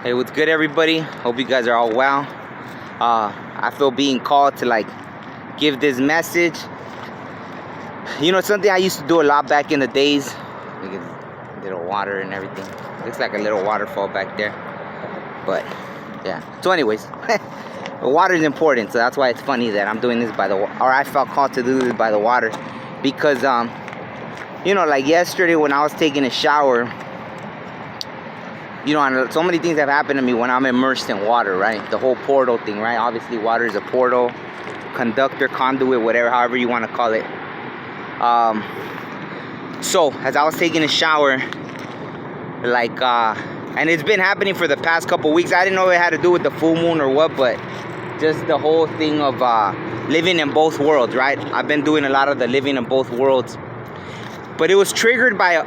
Hey, what's good, everybody? Hope you guys are all well. I feel being called to give this message. You know, something I used to do a lot back in the days. Look at little water and everything. Looks like a little waterfall back there. But yeah. So, anyways, water is important. So that's why it's funny that I'm doing this I felt called to do this by the water, because you know, like yesterday when I was taking a shower. You know, and so many things have happened to me when I'm immersed in water, right? The whole portal thing, right? Obviously, water is a portal, conductor, conduit, whatever, however you want to call it. So, as I was taking a shower, and it's been happening for the past couple weeks. I didn't know it had to do with the full moon or what, but just the whole thing of living in both worlds, right? I've been doing a lot of the living in both worlds. But it was triggered by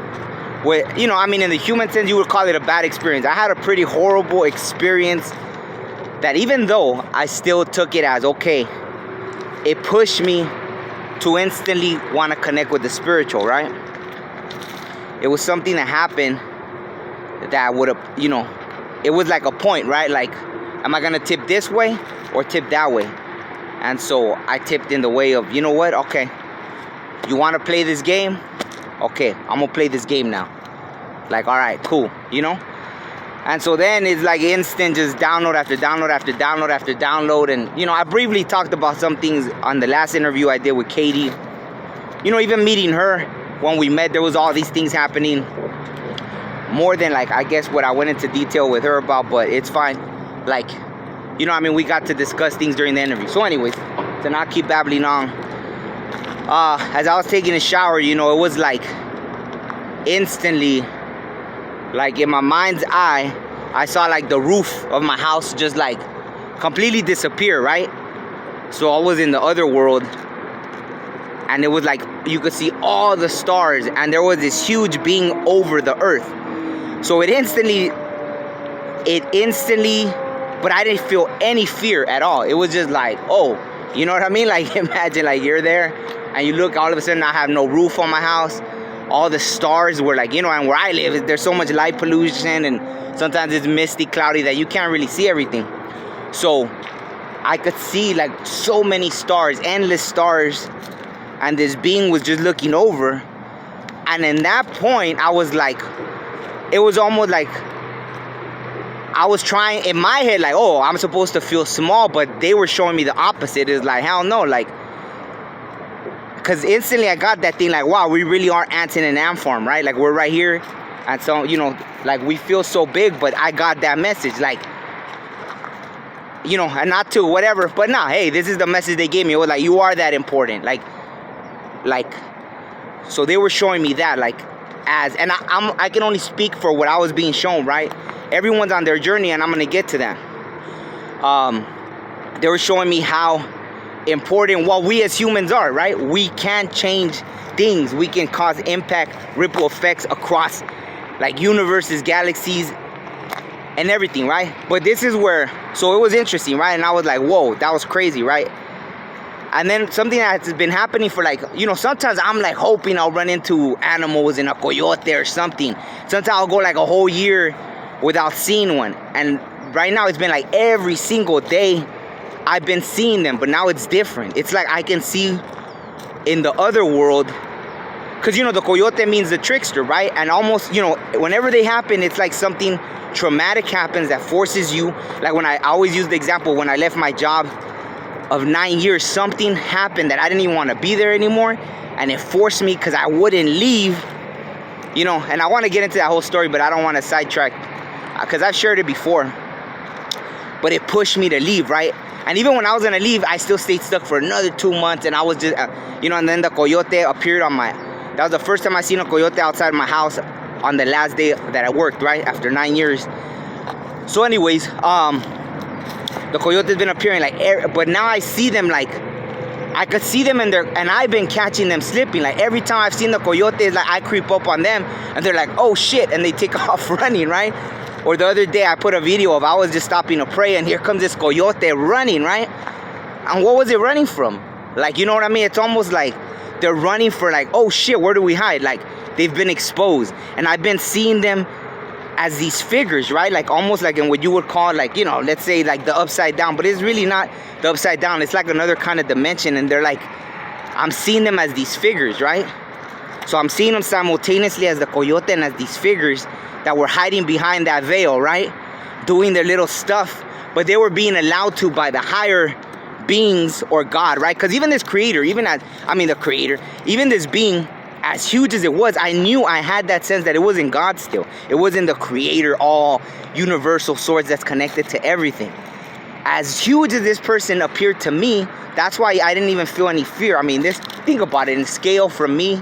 you know, I mean, in the human sense, you would call it a bad experience. I had a pretty horrible experience that, even though I still took it as, okay, it pushed me to instantly want to connect with the spiritual, right? It was something that happened that would have, you know, it was like a point, right? Like, am I going to tip this way or tip that way? And so I tipped in the way of, you know what? Okay, you want to play this game? Okay, I'm gonna play this game now. Like, all right, cool, you know? And so then it's like instant, just download after download after download after download. And, you know, I briefly talked about some things on the last interview I did with Katie. You know, even meeting her, when we met, there was all these things happening. More than, like, I guess what I went into detail with her about, but it's fine. Like, you know, I mean, we got to discuss things during the interview. So anyways, to not keep babbling on, as I was taking a shower, you know, it was like instantly, like in my mind's eye, I saw like the roof of my house just like completely disappear, right? So I was in the other world, and it was like you could see all the stars, and there was this huge being over the earth. So it instantly, but I didn't feel any fear at all. It was just like, oh, you know what I mean? Like, imagine like you're there and you look, all of a sudden I have no roof on my house. All the stars were like, you know, and where I live, there's so much light pollution, and sometimes it's misty, cloudy, that you can't really see everything. So I could see like so many stars, endless stars, and this being was just looking over. And in that point, I was like, it was almost like I was trying in my head, like, oh, I'm supposed to feel small, but they were showing me the opposite. It's like, hell no, like, because instantly I got that thing like, wow, we really are ants in an ant farm, right? Like, we're right here. And so, you know, like, we feel so big, but I got that message, like, you know, and not to whatever, but nah, hey, this is the message they gave me. It was like, you are that important. Like, so they were showing me that, like, and I can only speak for what I was being shown, right? Everyone's on their journey, and I'm going to get to that. They were showing me how important what we as humans are, right? We can change things. We can cause impact, ripple effects across like universes, galaxies, and everything, right? But this is where, so it was interesting, right? And I was like, whoa, that was crazy, right? And then something that's been happening for like, you know, sometimes I'm like hoping I'll run into animals in a coyote or something. Sometimes I'll go like a whole year without seeing one. And right now it's been like every single day I've been seeing them, but now it's different. It's like I can see in the other world, because, you know, the coyote means the trickster, right? And almost, you know, whenever they happen, it's like something traumatic happens that forces you. Like, when I always use the example, when I left my job of 9 years, something happened that I didn't even want to be there anymore, and it forced me, because I wouldn't leave, you know. And I want to get into that whole story, but I don't want to sidetrack, because I've shared it before. But it pushed me to leave, right? And even when I was gonna leave, I still stayed stuck for another 2 months, and I was just, you know, and then the coyote appeared on that was the first time I seen a coyote outside my house on the last day that I worked, right? After 9 years. So anyways, the coyote's been appearing like, but now I see them, like, I could see them and I've been catching them slipping. Like, every time I've seen the coyotes, like, I creep up on them and they're like, oh shit, and they take off running, right? Or the other day I put a video of I was just stopping to pray, and here comes this coyote running, right? And what was it running from? Like, you know what I mean? It's almost like they're running for like, oh shit, where do we hide? Like, they've been exposed. And I've been seeing them as these figures, right? Like almost like in what you would call like, you know, let's say like the upside down, but it's really not the upside down. It's like another kind of dimension, and they're like, I'm seeing them as these figures, right? So I'm seeing them simultaneously as the coyote and as these figures that were hiding behind that veil, right? Doing their little stuff, but they were being allowed to by the higher beings or God, right? Because even this creator, even this being, as huge as it was, I knew, I had that sense that it wasn't God still. It wasn't the creator, all universal source that's connected to everything. As huge as this person appeared to me, that's why I didn't even feel any fear. I mean, think about it, in scale from me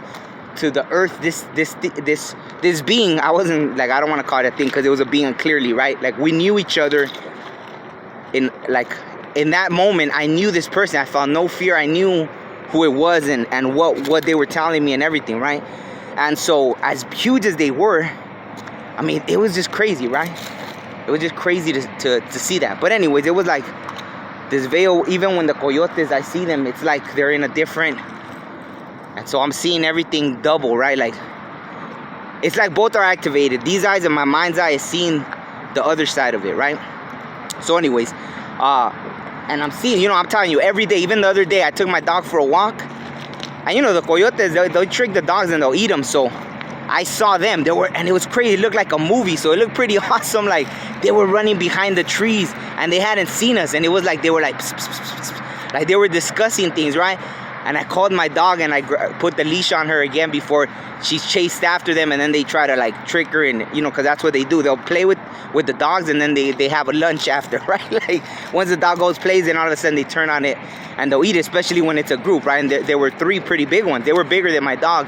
to the earth, this being, I wasn't like, I don't want to call it a thing because it was a being clearly, right? Like we knew each other. In that moment, I knew this person. I felt no fear. I knew who it was and what they were telling me and everything, right? And so as huge as they were, I mean, it was just crazy, right? It was just crazy to see that. But anyways, it was like this veil. Even when the coyotes, I see them, it's like they're in a different, and so I'm seeing everything double, right? Like it's like both are activated. These eyes and my mind's eye is seeing the other side of it, right? So anyways, and I'm seeing, you know, I'm telling you, every day, even the other day, I took my dog for a walk. And you know, the coyotes, they'll trick the dogs and they'll eat them. So I saw them. And it was crazy. It looked like a movie. So it looked pretty awesome. Like they were running behind the trees and they hadn't seen us. And it was like they were like, pss, pss, pss, pss, like they were discussing things, right? And I called my dog and I put the leash on her again before she chased after them. And then they try to like trick her, and you know, because that's what they do. They'll play with the dogs and then they have a lunch after, right? Like once the dog goes plays, then all of a sudden they turn on it and they'll eat it, especially when it's a group, right? And there were 3 pretty big ones. They were bigger than my dog.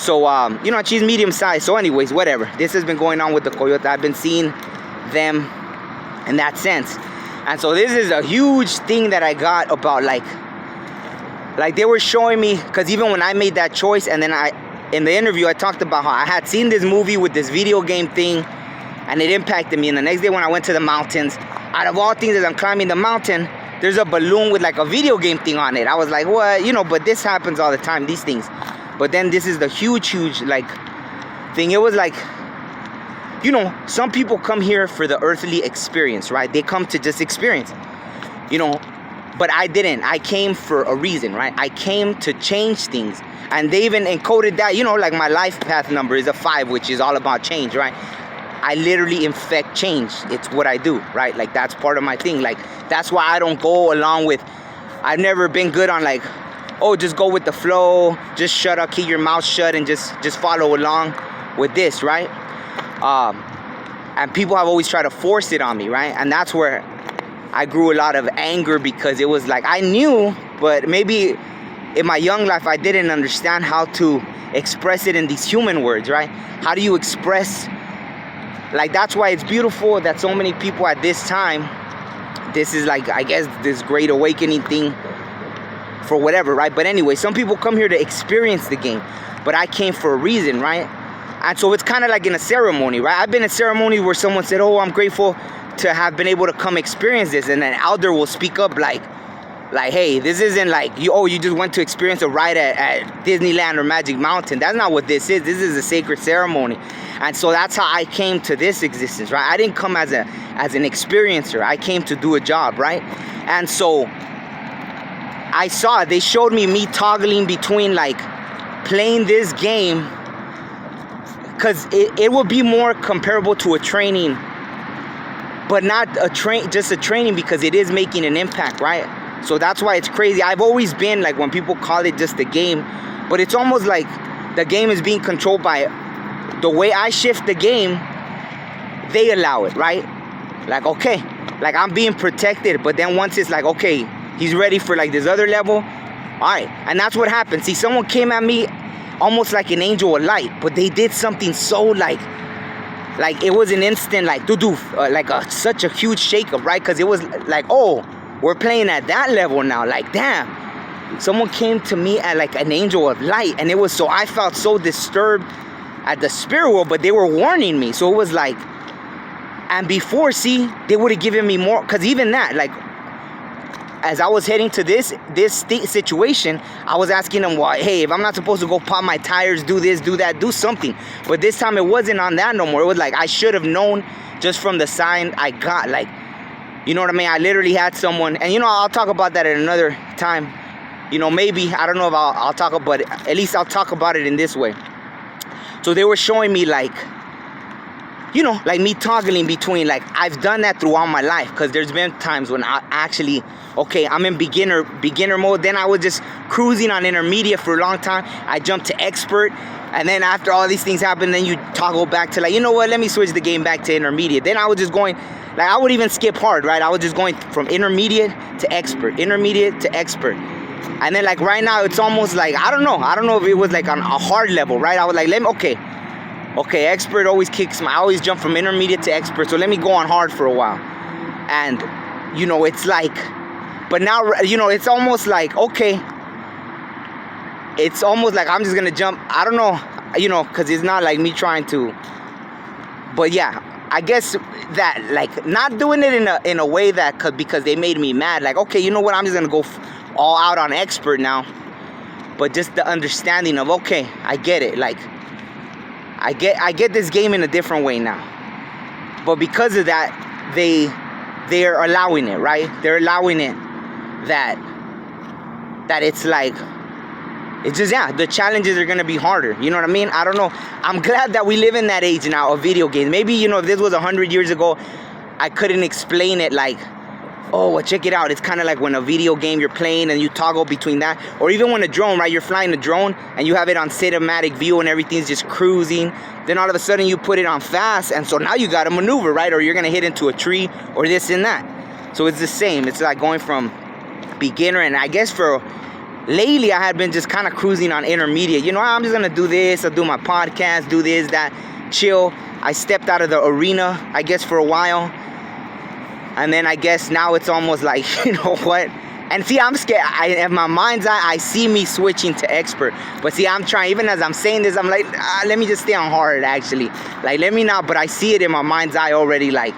So, you know, she's medium sized. So anyways, whatever. This has been going on with the coyote. I've been seeing them in that sense. And so this is a huge thing that I got about like they were showing me, because even when I made that choice, and then in the interview I talked about how I had seen this movie with this video game thing and it impacted me. And the next day when I went to the mountains, out of all things, as I'm climbing the mountain, there's a balloon with like a video game thing on it. I was like, what? You know, but this happens all the time, these things. But then this is the huge like thing. It was like, you know, some people come here for the earthly experience, right? They come to just experience, you know. But I didn't. I came for a reason, right? I came to change things. And they even encoded that, you know, like my life path number is a 5, which is all about change, right? I literally infect change. It's what I do, right? Like that's part of my thing. Like that's why I don't go along with, I've never been good on like, oh, just go with the flow, just shut up, keep your mouth shut, and just follow along with this, right? And people have always tried to force it on me, right? And that's where I grew a lot of anger, because it was like I knew, but maybe in my young life I didn't understand how to express it in these human words, right? How do you express, like that's why it's beautiful that so many people at this time, this is like, I guess, this great awakening thing for whatever, right? But anyway, some people come here to experience the game, but I came for a reason, right? And so it's kind of like in a ceremony, right? I've been in ceremonies where someone said, oh, I'm grateful to have been able to come experience this, and an elder will speak up like hey, this isn't like you just went to experience a ride at Disneyland or Magic Mountain. That's not what this is. This is a sacred ceremony. And so that's how I came to this existence, right? I didn't come as an experiencer. I came to do a job, right? And so I saw it. They showed me toggling between like playing this game, because it would be more comparable to a training, but not just a training, because it is making an impact, right? So that's why it's crazy. I've always been like, when people call it just a game, but it's almost like the game is being controlled by the way I shift the game. They allow it, right? Like, okay, like I'm being protected, but then once it's like, okay, he's ready for like this other level, all right. And that's what happened. See, someone came at me almost like an angel of light, but they did something so like it was an instant, like like such a huge shakeup, right? Because it was like, oh, we're playing at that level now. Like, damn, someone came to me at like an angel of light, and it was so, I felt so disturbed at the spirit world, but they were warning me. So it was like, and before, see, they would have given me more, because even that, like, as I was heading to this situation, I was asking them, well, hey, if I'm not supposed to go pop my tires, do this, do that, do something. But this time it wasn't on that no more. It was like I should have known just from the sign I got. Like, you know what I mean? I literally had someone, and I'll talk about that at another time. Maybe, I don't know if I'll talk about it, at least I'll talk about it in this way. So they were showing me like me toggling between, like, I've done that throughout my life, because there's been times when I actually, okay, I'm in beginner mode, then I was just cruising on intermediate for a long time, I jumped to expert, and then after all these things happen, then you toggle back to like, you know what, let me switch the game back to intermediate. Then I was just going, like, I would even skip hard, right? I was just going from intermediate to expert, intermediate to expert. And then like right now, it's almost like, I don't know if it was like on a hard level, right? I was like, okay, expert always kicks I always jump from intermediate to expert, so let me go on hard for a while. And, it's like, but now, it's almost like, okay, it's almost like I'm just gonna jump, I don't know, because it's not like me trying to, but yeah, I guess that, like, not doing it in a way that, because they made me mad, like, okay, you know what, I'm just gonna go all out on expert now, but just the understanding of, okay, I get it, like, I get this game in a different way now. But because of that, they're allowing it, right? They're allowing it that it's like, it's just, yeah, the challenges are gonna be harder. You know what I mean? I don't know. I'm glad that we live in that age now of video games. Maybe, if this was 100 years ago, I couldn't explain it like, oh, well, check it out. It's kind of like when a video game you're playing and you toggle between that. Or even when a drone, right? You're flying a drone and you have it on cinematic view and everything's just cruising. Then all of a sudden you put it on fast, and so now you got to maneuver, right? Or you're going to hit into a tree or this and that. So it's the same. It's like going from beginner, and I guess for lately I had been just kind of cruising on intermediate. I'm just going to do this. I'll do my podcast, do this, that, chill. I stepped out of the arena, I guess, for a while. And then I guess now it's almost like, you know what? And see, I'm scared. In my mind's eye, I see me switching to expert. But see, I'm trying, even as I'm saying this, I'm like, let me just stay on hard, actually. Like, let me not, but I see it in my mind's eye already, like,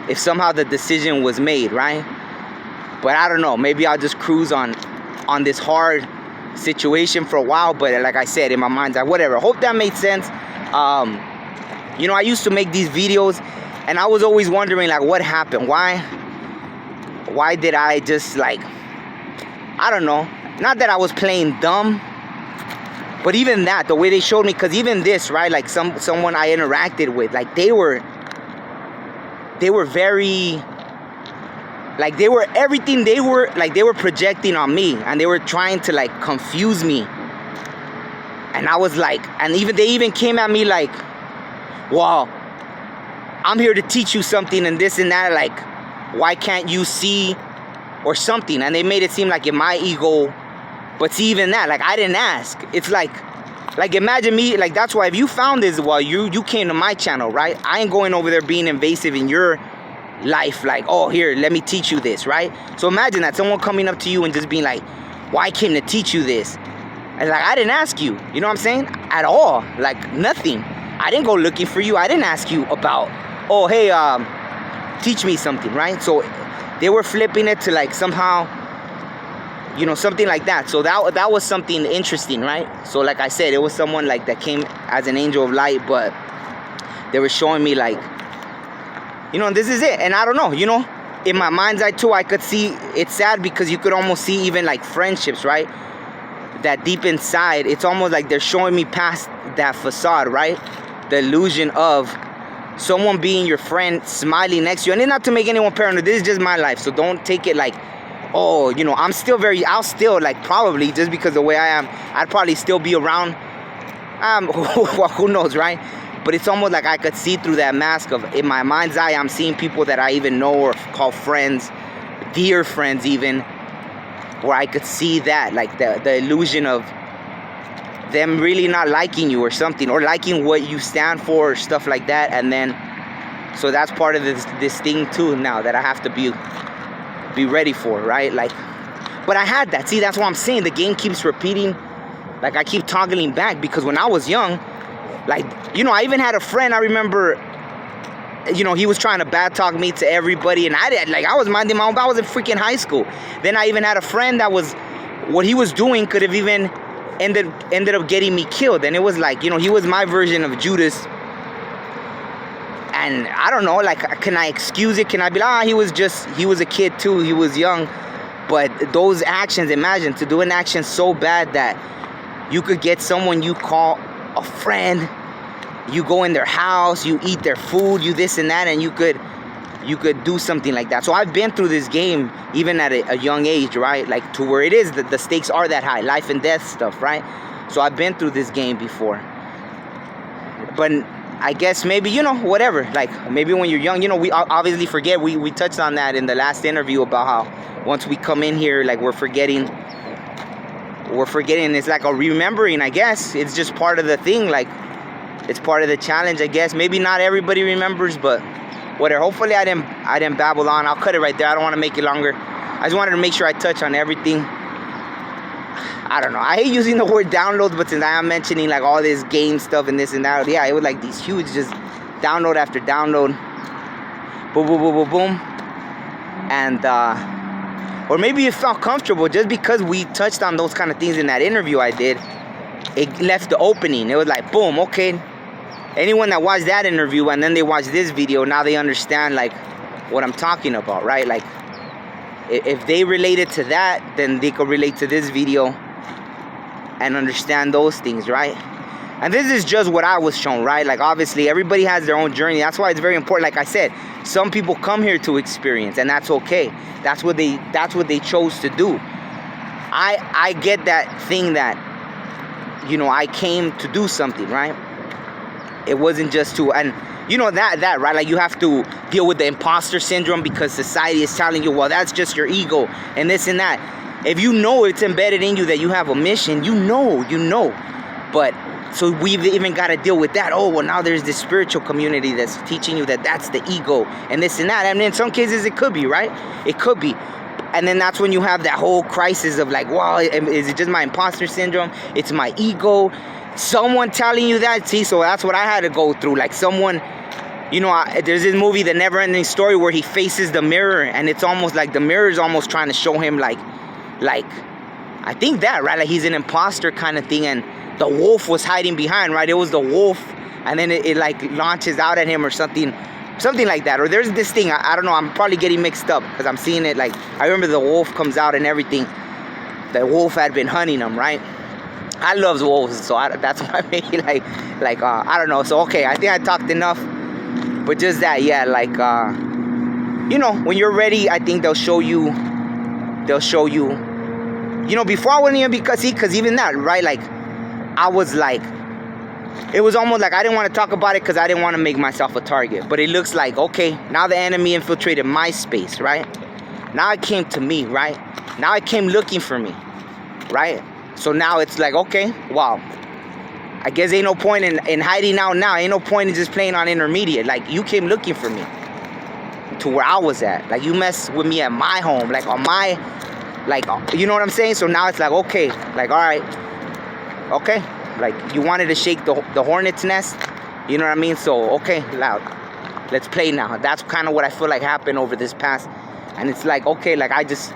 if somehow the decision was made, right? But I don't know. Maybe I'll just cruise on this hard situation for a while. But like I said, in my mind's eye, whatever. Hope that made sense. I used to make these videos, and I was always wondering, like, what happened? Why did I just, like, I don't know. Not that I was playing dumb, but even that, the way they showed me, because even this, right, like someone I interacted with, like, they were very, like, they were everything, they were projecting on me, and they were trying to, like, confuse me. And I was like, and they even came at me like, well, I'm here to teach you something and this and that, like, why can't you see, or something. And they made it seem like in my ego, but see, even that, like, I didn't ask. It's like imagine me, like, that's why if you found this, well, you came to my channel, right? I ain't going over there being invasive in your life, like, oh, here, let me teach you this, right? So imagine that, someone coming up to you and just being like, well, I came to teach you this. And like, I didn't ask you, you know what I'm saying? At all, like, nothing. I didn't go looking for you. I didn't ask you about, oh, hey, teach me something, right? So they were flipping it to, like, somehow, something like that. So that was something interesting, right? So like I said, it was someone like that came as an angel of light, but they were showing me, like, this is it. And I don't know, in my mind's eye too, I could see, it's sad because you could almost see even, like, friendships, right? That deep inside, it's almost like they're showing me past that facade, right? The illusion of someone being your friend, smiling next to you. And it's not to make anyone paranoid, this is just my life, so don't take it like, oh, I'll still, like, probably, just because the way I am, I'd probably still be around, well, who knows, right? But it's almost like I could see through that mask of, in my mind's eye, I'm seeing people that I even know or call friends, dear friends even, where I could see that, like, the illusion of them really not liking you or something, or liking what you stand for or stuff like that. And then, so that's part of this thing too now that I have to be ready for, right? Like, but I had that. See, that's what I'm saying. The game keeps repeating. Like, I keep toggling back, because when I was young, like, I even had a friend, I remember, you know, he was trying to bad talk me to everybody, and I was minding my own. I was in freaking high school. Then I even had a friend that was, what he was doing could have even ended up getting me killed. And it was like, you know, he was my version of Judas. And I don't know, like, can I excuse it? Can I be like, he was a kid too, he was young. But those actions, imagine, to do an action so bad that you could get someone you call a friend, you go in their house, you eat their food, you this and that, and you could do something like that. So I've been through this game even at a young age, right? Like, to where it is, the stakes are that high, life and death stuff, right? So I've been through this game before. But I guess maybe, you know, whatever, like, maybe when you're young, you know, we obviously forget. We touched on that in the last interview about how once we come in here, like, we're forgetting. It's like a remembering, I guess. It's just part of the thing, like, it's part of the challenge, I guess. Maybe not everybody remembers, but whatever. Hopefully I didn't babble on. I'll cut it right there. I don't want to make it longer. I just wanted to make sure I touch on everything. I don't know. I hate using the word downloads, but since I am mentioning like all this game stuff and this and that, yeah, it was like these huge just download after download. Boom, boom, boom, boom, boom. And or maybe it felt comfortable just because we touched on those kind of things in that interview I did. It left the opening. It was like, boom, okay. Anyone that watched that interview and then they watch this video, now they understand like what I'm talking about, right? Like, if they related to that, then they could relate to this video and understand those things, right? And this is just what I was shown, right? Like, obviously everybody has their own journey. That's why it's very important. Like I said, some people come here to experience, and that's okay. That's what they chose to do. I get that thing that, you know, I came to do something, right? It wasn't just to, and you know that, right? Like, you have to deal with the imposter syndrome because society is telling you, well, that's just your ego and this and that. If you know it's embedded in you that you have a mission, you know. But so we've even got to deal with that. Oh, well, now there's this spiritual community that's teaching you that that's the ego and this and that. And in some cases it could be, right? It could be. And then that's when you have that whole crisis of like, wow, is it just my imposter syndrome? It's my ego. Someone telling you that. See, so that's what I had to go through. Like, someone, you know, there's this movie, The Never Ending Story, where he faces the mirror, and it's almost like the mirror is almost trying to show him like I think that, right? Like, he's an imposter kind of thing, and the wolf was hiding behind, right? It was the wolf, and then it like launches out at him or something like that. Or there's this thing, I don't know, I'm probably getting mixed up because I'm seeing it like, I remember the wolf comes out and everything. The wolf had been hunting him, right? I love wolves, so that's why maybe like I don't know. So okay, I think I talked enough. But just that, yeah, like you know, when you're ready, I think they'll show you. You know, before I wouldn't even because even that, right? Like, I was like, it was almost like I didn't want to talk about it because I didn't want to make myself a target. But it looks like, okay, now the enemy infiltrated my space, right? Now it came to me, right? Now it came looking for me, right? So now it's like, okay, wow. I guess ain't no point in hiding out now. Ain't no point in just playing on intermediate. Like, you came looking for me to where I was at. Like, you messed with me at my home, like on my, like, you know what I'm saying? So now it's like, okay, like, all right, okay. Like, you wanted to shake the hornet's nest, you know what I mean? So, okay, loud. Let's play now. That's kind of what I feel like happened over this past. And it's like, okay, like, I just,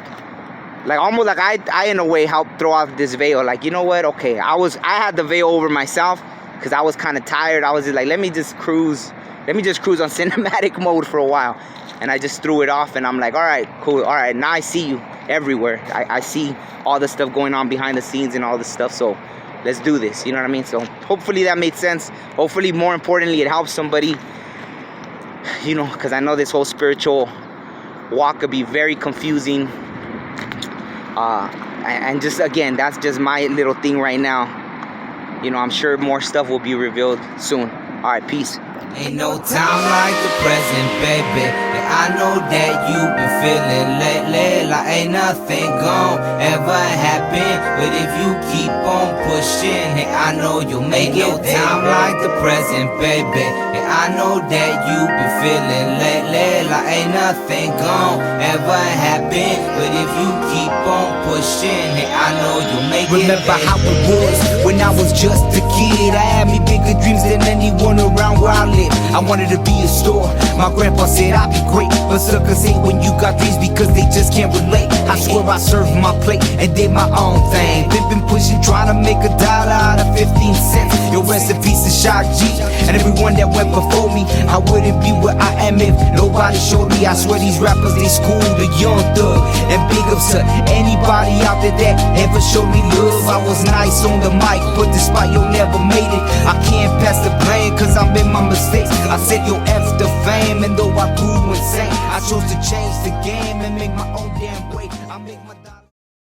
like, almost like I in a way helped throw off this veil. Like, you know what? Okay, I had the veil over myself because I was kind of tired. I was just like, let me just cruise on cinematic mode for a while. And I just threw it off, and I'm like, all right, cool. All right, now I see you everywhere. I see all the stuff going on behind the scenes and all this stuff. So let's do this. You know what I mean? So hopefully that made sense. Hopefully, more importantly, it helps somebody. You know, because I know this whole spiritual walk could be very confusing. And just, again, that's just my little thing right now. You know, I'm sure more stuff will be revealed soon. All right, peace. Ain't no time like the present, baby. And I know that you been feeling lately like ain't nothing gon' ever happen. But if you keep on pushing, hey, I know you'll make it. No time like the present, baby. And I know that you been feeling lately like ain't nothing gon' ever happen. But if you keep on pushing it, I know you'll make it. Remember how it was when I was just a kid. I had me bigger dreams than anyone around where I live. I wanted to be a star. My grandpa said I'd be great, but suckers hate when you got dreams because they just can't relate. I swear I served my plate and did my own thing. Pimpin', pushing, trying to make $1 out of 15 cents. Your rest in peace to Shock G and everyone that went before me. I wouldn't be where I am if nobody showed me. I swear these rappers, they school the young thug. And big ups to anybody out there that ever showed me love. I was nice on the mic, but despite you never made it, I can't pass the blame cause I made my mistakes. I said yo F the fame, and though I grew insane, I chose to change the game and make my own damn way.